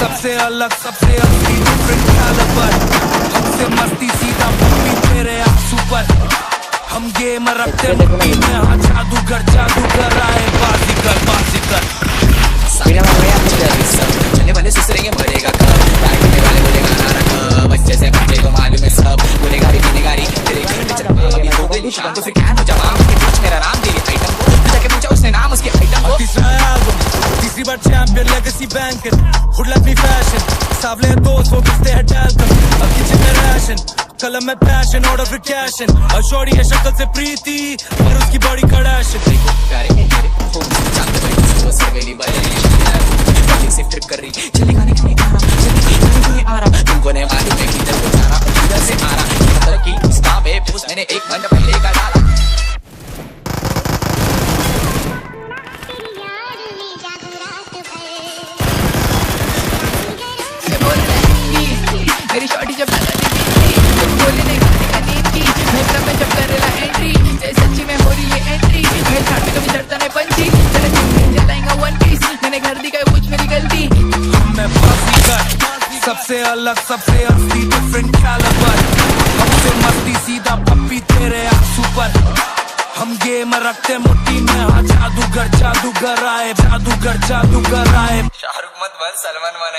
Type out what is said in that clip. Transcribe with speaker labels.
Speaker 1: सबसे अलग सबसे असली डिफरेंट कैलिबर, हमसे मस्ती सीधा पप्पी तेरे आंसू पर। हम गेम रखते मुट्ठी में, हाँ जादूगर आए बाजीगर बाजीगर।
Speaker 2: चलने वाले सुसरेंगे मरेगा कब, डांटने वाले बोलेगा ना रख, बच्चे से बच्चे को मालूम है सब, गुनेगारी पीनेगारी तेरे घर में चला। अभी हो गई शाम तो फिर क्या हो जवाब, मेरा नाम तेरी आइटम को जाके पूछा उसने नाम उसके आइटम को।
Speaker 1: तीसरी बार champion legacy banker, hood like me fashion, सावले दोस्त वो बिस्ते हैं टैल्कम, अब किचन में राशन, कलम में पैशन ऑर्डर फिर कैशन। और शॉर्टी है शक्ल से प्रीति पर उसकी बॉडी कड़ाशन।
Speaker 2: प्यारे मेरे हो जानते भाई वो सवेली बदली से ट्रिप कर रही, चली गाने के लिए आराम, चली गाने के लिए आराम। तुमको नहीं मालूम है कि जब वो जाना इधर से आ रहा, मतलब कि इसका बेबूस मैंने 1 घंटा पहले का डाला। मेरी शॉर्टी जब बोले नहीं गाने का नींद की, मैं क्लब में जब करेला एंट्री, सच्ची में हो रही है एंट्री, मैं झाड़ पे कभी चढ़ता नहीं पंछी, चले जलाएंगा वन पीस, मैंने घर दी गई कुछ मेरी गलती।
Speaker 1: मैं बाजीगर सबसे अलग सबसे असली डिफरेंट कैलिबर, हमसे मस्ती सीधा पप्पी तेरे आंसू पर। हम गेम रखते मुट्ठी में, हाँ जादूगर आए शाहरुख मत बन सलमान बने।